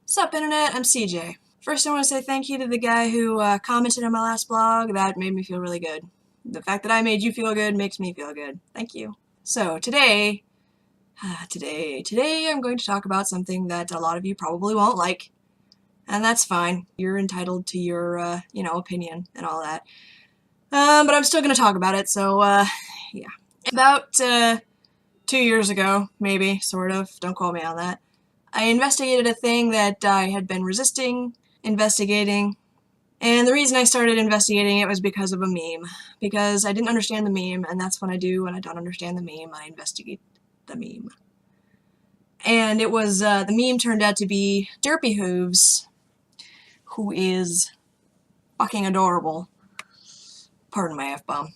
Sup internet, I'm CJ. First I want to say thank you to the guy who commented on my last blog. That made me feel really good. The fact that I made you feel good makes me feel good. Thank you. So today I'm going to talk about something that a lot of you probably won't like. And that's fine. You're entitled to your, opinion and all that. But I'm still going to talk about it, so, yeah. About 2 years ago, maybe, sort of, don't quote me on that, I investigated a thing that I had been resisting investigating, and the reason I started investigating it was because of a meme. Because I didn't understand the meme, and that's what I do when I don't understand the meme, I investigate the meme. And it was, the meme turned out to be Derpy Hooves, who is fucking adorable. Pardon my F-bomb.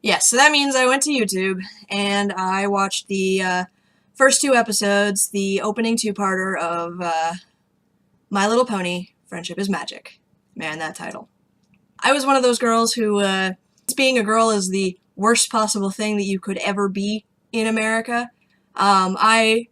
Yes, so that means I went to YouTube, and I watched the, first 2 episodes, the opening 2-parter of, My Little Pony, Friendship is Magic. Man, that title. I was one of those girls who, being a girl is the worst possible thing that you could ever be in America. I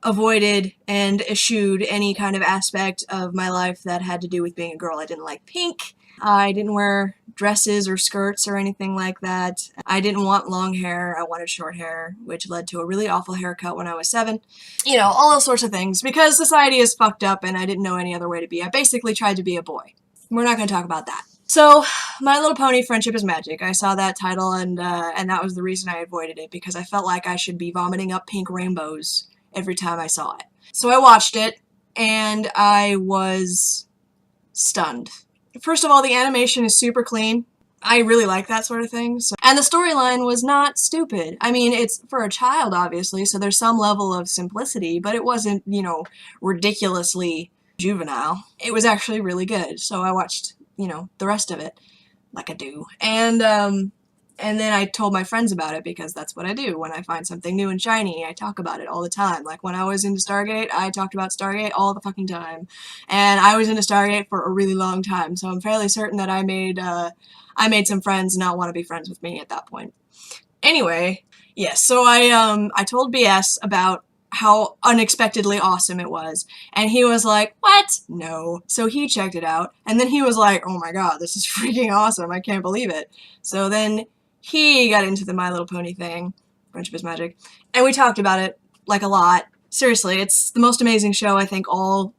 avoided and eschewed any kind of aspect of my life that had to do with being a girl. I didn't like pink. I didn't wear dresses or skirts or anything like that. I didn't want long hair. I wanted short hair, which led to a really awful haircut when I was 7. You know, all those sorts of things. Because society is fucked up and I didn't know any other way to be. I basically tried to be a boy. We're not going to talk about that. So, My Little Pony, Friendship is Magic. I saw that title and that was the reason I avoided it, because I felt like I should be vomiting up pink rainbows every time I saw it. So I watched it, and I was stunned. First of all, the animation is super clean. I really like that sort of thing. And the storyline was not stupid. I mean, it's for a child, obviously, so there's some level of simplicity, but it wasn't, ridiculously juvenile. It was actually really good, so I watched, the rest of it, like I do. And then I told my friends about it, because that's what I do. When I find something new and shiny, I talk about it all the time. Like when I was into Stargate, I talked about Stargate all the fucking time. And I was into Stargate for a really long time, so I'm fairly certain that I made some friends not want to be friends with me at that point. Anyway, yes, so I told BS about how unexpectedly awesome it was, and he was like, what? No. So he checked it out, and then he was like, oh my god, this is freaking awesome, I can't believe it. So then he got into the My Little Pony thing, Friendship is Magic, and we talked about it, like, a lot. Seriously, it's the most amazing show. I think all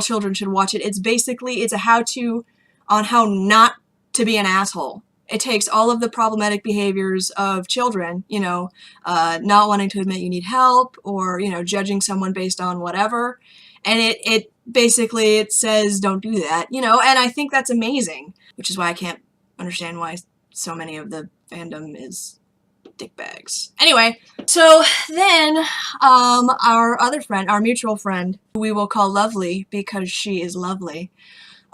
children should watch it. It's a how-to on how not to be an asshole. It takes all of the problematic behaviors of children, not wanting to admit you need help, or, judging someone based on whatever, and it basically, it says don't do that, and I think that's amazing, which is why I can't understand why so many of the fandom is dickbags. Anyway, so then, our other friend, our mutual friend, who we will call Lovely because she is lovely,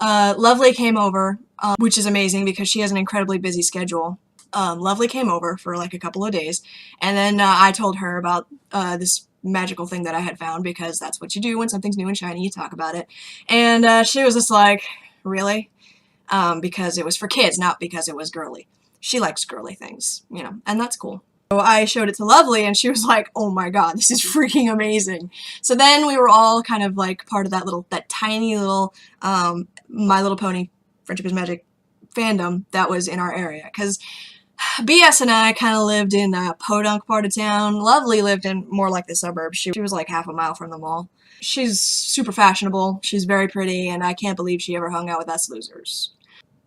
Lovely came over, which is amazing because she has an incredibly busy schedule. Lovely came over for like a couple of days, and then I told her about this magical thing that I had found, because that's what you do when something's new and shiny, you talk about it. And she was just like, really? Because it was for kids, not because it was girly. She likes girly things, and that's cool. So I showed it to Lovely, and she was like, oh my god, this is freaking amazing. So then we were all kind of like part of that tiny little My Little Pony, Friendship is Magic fandom that was in our area. Because BS and I kind of lived in a podunk part of town. Lovely lived in more like the suburbs. She was like half a mile from the mall. She's super fashionable, she's very pretty, and I can't believe she ever hung out with us losers.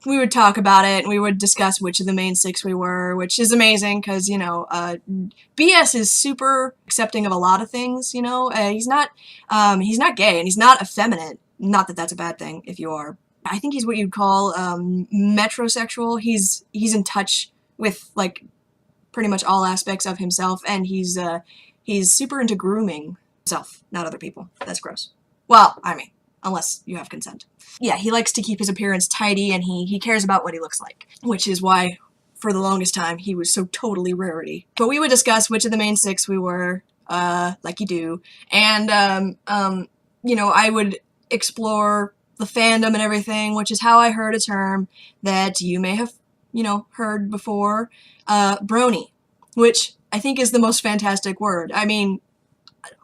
We would talk about it, and we would discuss which of the main 6 we were, which is amazing, because, BS is super accepting of a lot of things, he's not gay, and he's not effeminate. Not that that's a bad thing, if you are. I think he's what you'd call, metrosexual. He's in touch with, like, pretty much all aspects of himself, and he's super into grooming himself, not other people. That's gross. Well, I mean, unless you have consent. Yeah, he likes to keep his appearance tidy, and he cares about what he looks like, which is why, for the longest time, he was so totally rarity. But we would discuss which of the main 6 we were, like you do, and, I would explore the fandom and everything, which is how I heard a term that you may have, heard before, brony, which I think is the most fantastic word. I mean,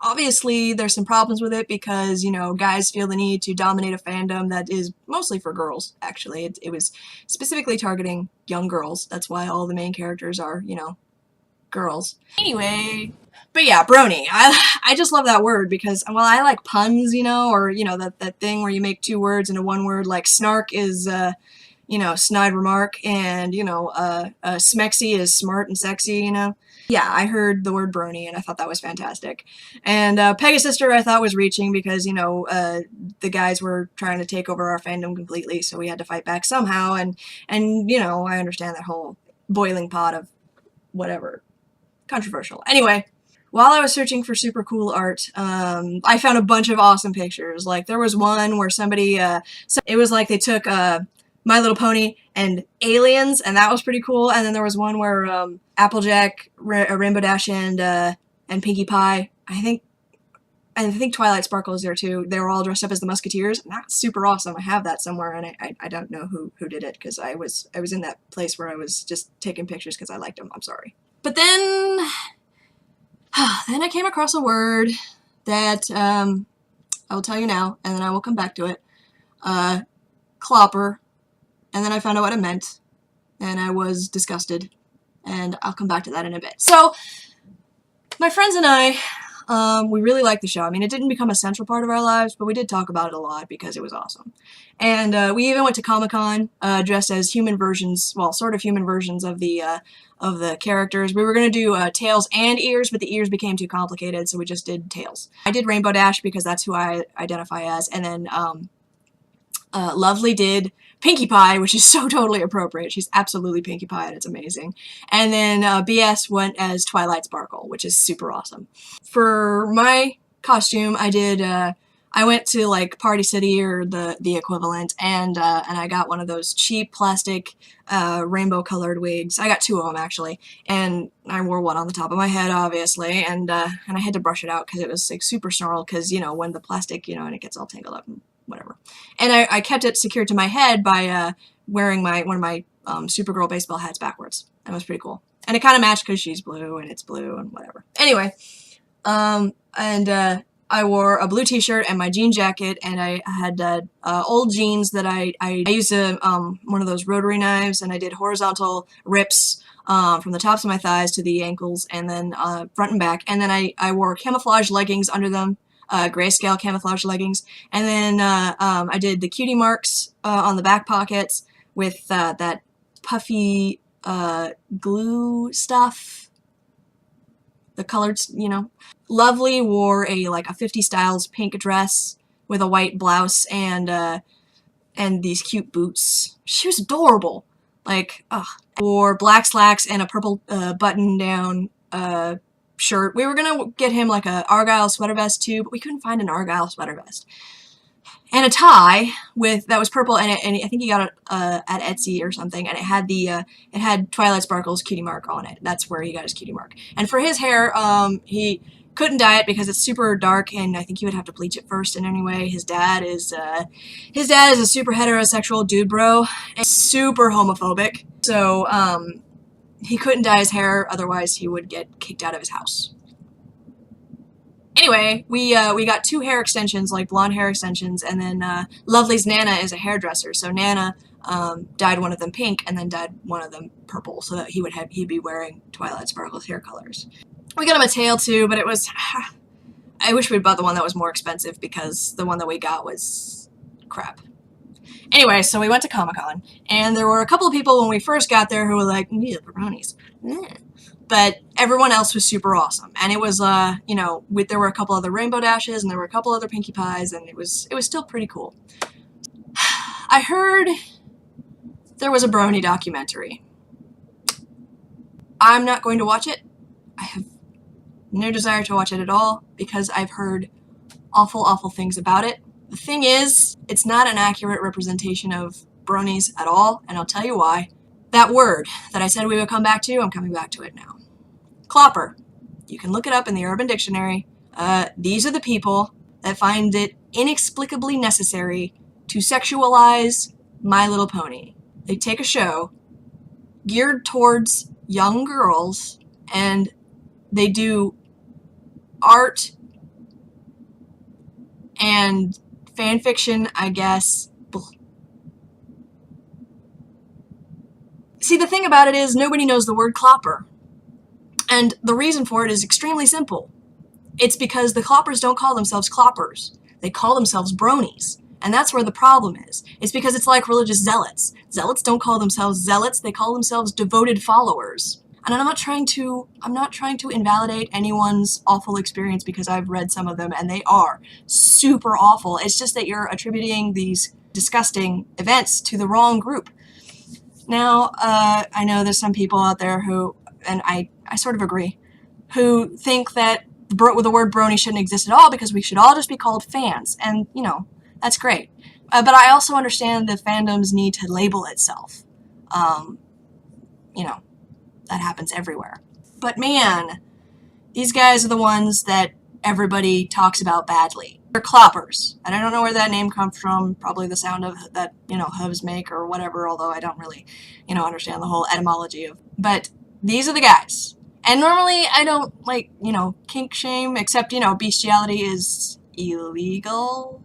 obviously there's some problems with it because, you know, guys feel the need to dominate a fandom that is mostly for girls, actually. It was specifically targeting young girls. That's why all the main characters are, you know, girls. Anyway, but yeah, brony. I just love that word because, well, I like puns, you know, or, you know, that thing where you make two words into one word, like snark is, you know, snide remark, and, you know, smexy is smart and sexy, you know. Yeah, I heard the word brony, and I thought that was fantastic. And Pegasister I thought was reaching because, you know, the guys were trying to take over our fandom completely, so we had to fight back somehow, and you know, I understand that whole boiling pot of whatever. Controversial. Anyway, while I was searching for super cool art, I found a bunch of awesome pictures. Like, there was one where somebody, it was like they took My Little Pony and aliens, and that was pretty cool. And then there was one where Applejack, Rainbow Dash, and Pinkie Pie, I think Twilight Sparkle is there too. They were all dressed up as the Musketeers, and that's super awesome. I have that somewhere, and I don't know who did it, because I was in that place where I was just taking pictures because I liked them. I'm sorry. But then I came across a word that I will tell you now, and then I will come back to it. Clopper. And then I found out what it meant, and I was disgusted, and I'll come back to that in a bit. So, my friends and I, we really liked the show. I mean, it didn't become a central part of our lives, but we did talk about it a lot because it was awesome. And we even went to Comic-Con dressed as human versions, well, sort of human versions of the characters. We were going to do tails and ears, but the ears became too complicated, so we just did tails. I did Rainbow Dash because that's who I identify as, and then Lovely did Pinkie Pie, which is so totally appropriate. She's absolutely Pinkie Pie, and it's amazing. And then BS went as Twilight Sparkle, which is super awesome. For my costume, I went to like Party City or the equivalent, and I got one of those cheap plastic rainbow colored wigs. I got two of them actually, and I wore one on the top of my head, obviously, and I had to brush it out because it was like super snarled, because, you know, when the plastic, you know, and it gets all tangled up and whatever. And I kept it secured to my head by wearing one of my Supergirl baseball hats backwards. That was pretty cool. And it kind of matched because she's blue and it's blue and whatever. Anyway, I wore a blue t-shirt and my jean jacket, and I had old jeans that I used one of those rotary knives, and I did horizontal rips from the tops of my thighs to the ankles, and then front and back. And then I wore camouflage leggings under them. Grayscale camouflage leggings, and then I did the cutie marks on the back pockets with that puffy glue stuff, the colored, you know. Lovely wore a 50 Styles pink dress with a white blouse and these cute boots. She was adorable. Like, ugh. Wore black slacks and a purple button-down shirt. We were gonna get him like a Argyle sweater vest too, but we couldn't find an Argyle sweater vest. And a tie that was purple, and I think he got it at Etsy or something, and it had Twilight Sparkle's cutie mark on it. That's where he got his cutie mark. And for his hair, he couldn't dye it because it's super dark, and I think he would have to bleach it first. And anyway, his dad is a super heterosexual dude bro, and super homophobic. So he couldn't dye his hair, otherwise he would get kicked out of his house. Anyway, we got two hair extensions, like blonde hair extensions, and then Lovely's Nana is a hairdresser, so Nana dyed one of them pink and then dyed one of them purple, so that he'd be wearing Twilight Sparkle's hair colors. We got him a tail too, but it was I wish we'd bought the one that was more expensive, because the one that we got was crap. Anyway, so we went to Comic-Con, and there were a couple of people when we first got there who were like, yeah, bronies. But everyone else was super awesome. And it was, you know, there were a couple other Rainbow Dashes, and there were a couple other Pinkie Pies, and it was still pretty cool. I heard there was a brony documentary. I'm not going to watch it. I have no desire to watch it at all, because I've heard awful, awful things about it. The thing is, it's not an accurate representation of bronies at all, and I'll tell you why. That word that I said we would come back to, I'm coming back to it now. Clopper. You can look it up in the Urban Dictionary. These are the people that find it inexplicably necessary to sexualize My Little Pony. They take a show geared towards young girls, and they do art And fanfiction, I guess. See, the thing about it is nobody knows the word clopper. And the reason for it is extremely simple. It's because the cloppers don't call themselves cloppers. They call themselves bronies. And that's where the problem is. It's because it's like religious zealots. Zealots don't call themselves zealots, they call themselves devoted followers. And I'm not trying to invalidate anyone's awful experience because I've read some of them and they are super awful. It's just that you're attributing these disgusting events to the wrong group. Now, I know there's some people out there who, and I sort of agree, who think that the word brony shouldn't exist at all because we should all just be called fans. And, you know, that's great. But I also understand that fandom's need to label itself. You know, that happens everywhere. But man, these guys are the ones that everybody talks about badly. They're cloppers. And I don't know where that name comes from. Probably the sound of that, you know, hooves make or whatever, although I don't really, you know, understand the whole etymology of. But these are the guys. And normally I don't, like, you know, kink shame, except, you know, bestiality is illegal.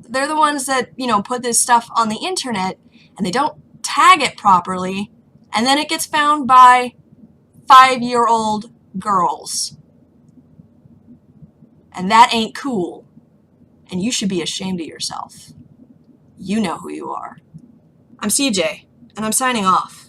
They're the ones that, you know, put this stuff on the internet and they don't tag it properly, and then it gets found by 5-year-old girls. And that ain't cool. And you should be ashamed of yourself. You know who you are. I'm CJ, and I'm signing off.